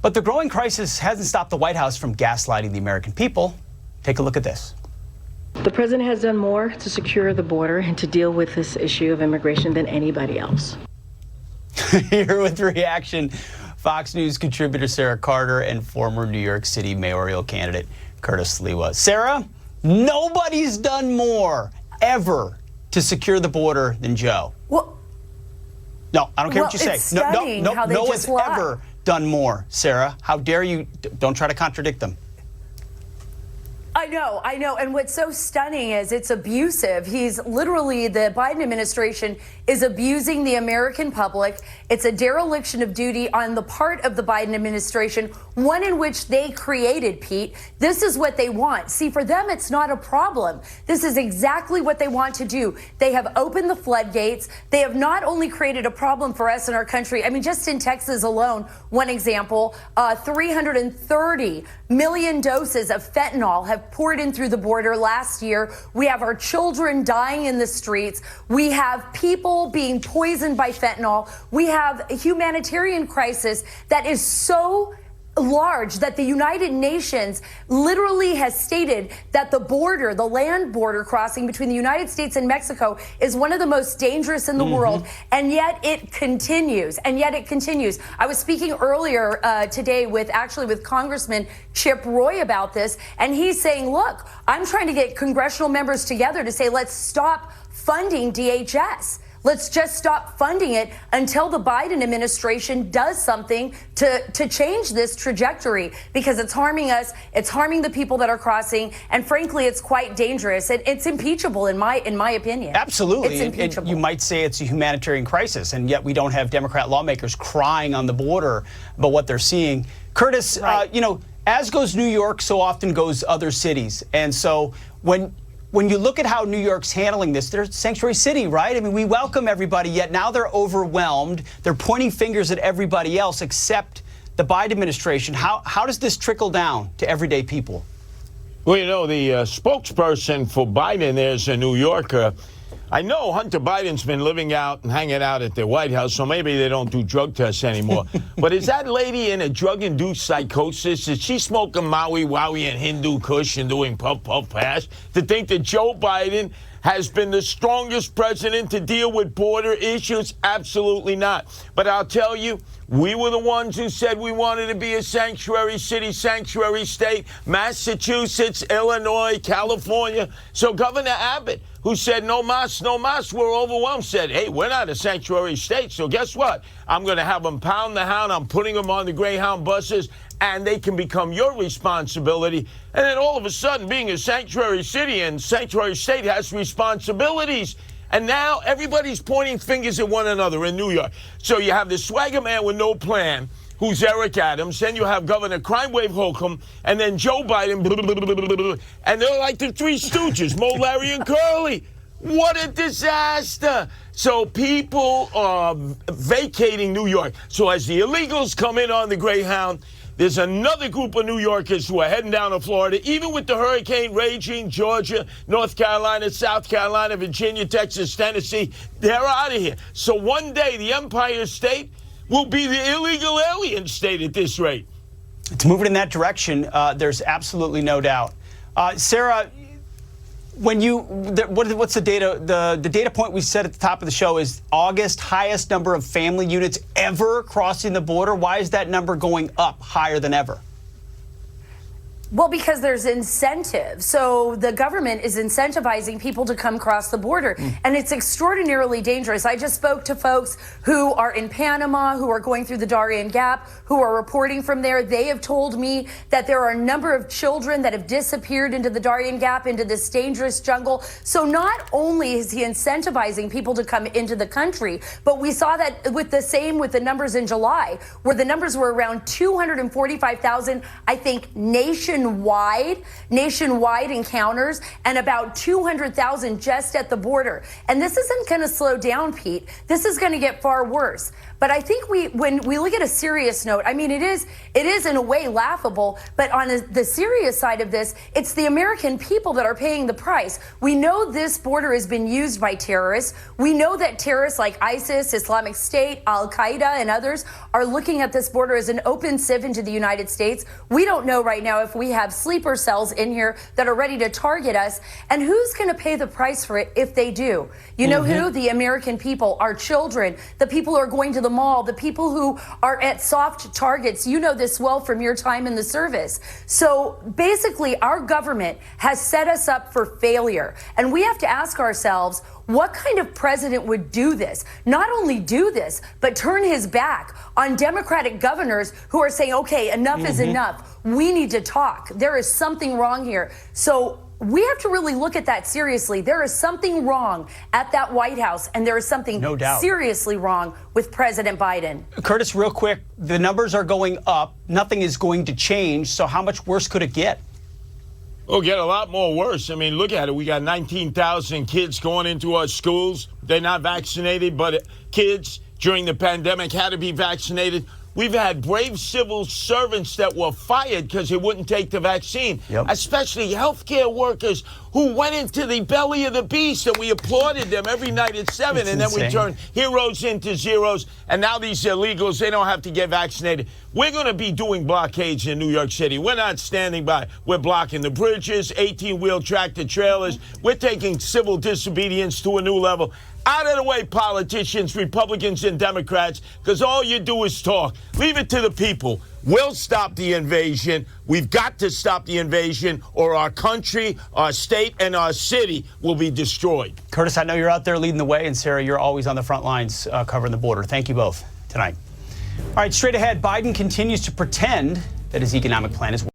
But the growing crisis hasn't stopped the White House from gaslighting the American people. Take a look at this. The president has done more to secure the border and to deal with this issue of immigration than anybody else. Here with reaction, Fox News contributor Sara Carter and former New York City mayoral candidate Curtis Sliwa. Sara, nobody's done more ever to secure the border than Joe. Well, no, I don't care what you say. It's stunning how they no just one's lie. ever done more. Sara, how dare you? Don't try to contradict them. I know. And what's so stunning is it's abusive. The Biden administration is abusing the American public. It's a dereliction of duty on the part of the Biden administration, one in which they created, Pete. This is what they want. See, for them, it's not a problem. This is exactly what they want to do. They have opened the floodgates. They have not only created a problem for us in our country. I mean, just in Texas alone, one example, 330 million doses of fentanyl have poured in through the border last year. We have our children dying in the streets. We have people being poisoned by fentanyl. We have a humanitarian crisis that is so large that the United Nations literally has stated that the border, the land border crossing between the United States and Mexico is one of the most dangerous in the world. And yet it continues. I was speaking earlier today with Congressman Chip Roy about this, and he's saying, look, I'm trying to get congressional members together to say, let's stop funding DHS. Let's just stop funding it until the Biden administration does something to change this trajectory, because it's harming us. It's harming the people that are crossing. And frankly, it's quite dangerous. It's impeachable in my opinion. Absolutely. It's impeachable. And you might say it's a humanitarian crisis, and yet we don't have Democrat lawmakers crying on the border about what they're seeing. Curtis, right. As goes New York, so often goes other cities. And so when you look at how New York's handling this, they're a sanctuary city, right? I mean, we welcome everybody, yet now they're overwhelmed. They're pointing fingers at everybody else except the Biden administration. How does this trickle down to everyday people? Well, the spokesperson for Biden is a New Yorker. I know Hunter Biden's been living out and hanging out at the White House, so maybe they don't do drug tests anymore. But is that lady in a drug-induced psychosis? Is she smoking Maui Wowie and Hindu Kush and doing puff puff pass to think that Joe Biden has been the strongest president to deal with border issues? Absolutely not. But I'll tell you, we were the ones who said we wanted to be a sanctuary city, sanctuary state. Massachusetts, Illinois, California. So Governor Abbott, who said no mas, we're overwhelmed, said, hey, we're not a sanctuary state. So guess what? I'm going to have them pound the hound. I'm putting them on the Greyhound buses, and they can become your responsibility. And then all of a sudden, being a sanctuary city and sanctuary state has responsibilities. And now everybody's pointing fingers at one another in New York. So you have the swagger man with no plan, who's Eric Adams. Then you have Governor Crime Wave Hochul, and then Joe Biden. And they're like the Three Stooges, Mo, Larry, and Curly. What a disaster. So people are vacating New York. So as the illegals come in on the Greyhound, there's another group of New Yorkers who are heading down to Florida, even with the hurricane raging, Georgia, North Carolina, South Carolina, Virginia, Texas, Tennessee. They're out of here. So one day the Empire State will be the illegal alien state at this rate. It's moving in that direction. There's absolutely no doubt. Sara, what's the data? The data point we said at the top of the show is August, highest number of family units ever crossing the border. Why is that number going up higher than ever? Well, because there's incentive. So the government is incentivizing people to come across the border. And it's extraordinarily dangerous. I just spoke to folks who are in Panama, who are going through the Darien Gap, who are reporting from there. They have told me that there are a number of children that have disappeared into the Darien Gap, into this dangerous jungle. So not only is he incentivizing people to come into the country, but we saw that with the numbers in July, where the numbers were around 245,000, I think, nationwide encounters, and about 200,000 just at the border. And this isn't going to slow down, Pete. This is going to get far worse. But I think when we look at a serious note, I mean, it is in a way laughable, but on the serious side of this, it's the American people that are paying the price. We know this border has been used by terrorists. We know that terrorists like ISIS, Islamic State, Al-Qaeda, and others are looking at this border as an open sieve into the United States. We don't know right now if we have sleeper cells in here that are ready to target us. And who's going to pay the price for it if they do? You know who? The American people, our children, the people who are going to the mall, the people who are at soft targets. You know this well from your time in the service. So basically, our government has set us up for failure. And we have to ask ourselves, what kind of president would do this? Not only do this, but turn his back on Democratic governors who are saying, okay, enough is enough. We need to talk. There is something wrong here. So we have to really look at that seriously. There is something wrong at that White House, and there is something seriously wrong with President Biden. Curtis, real quick, the numbers are going up. Nothing is going to change. So how much worse could it get? It'll get a lot more worse. I mean, look at it. We got 19,000 kids going into our schools. They're not vaccinated, but kids during the pandemic had to be vaccinated. We've had brave civil servants that were fired because they wouldn't take the vaccine, especially healthcare workers who went into the belly of the beast, and we applauded them every night at 7, and then we turned heroes into zeros, and now these illegals, they don't have to get vaccinated. We're going to be doing blockades in New York City. We're not standing by. We're blocking the bridges, 18-wheel tractor trailers. We're taking civil disobedience to a new level. Out of the way, politicians, Republicans and Democrats, because all you do is talk. Leave it to the people. We'll stop the invasion. We've got to stop the invasion, or our country, our state, and our city will be destroyed. Curtis, I know you're out there leading the way, and Sarah, you're always on the front lines covering the border. Thank you both tonight. All right, straight ahead, Biden continues to pretend that his economic plan is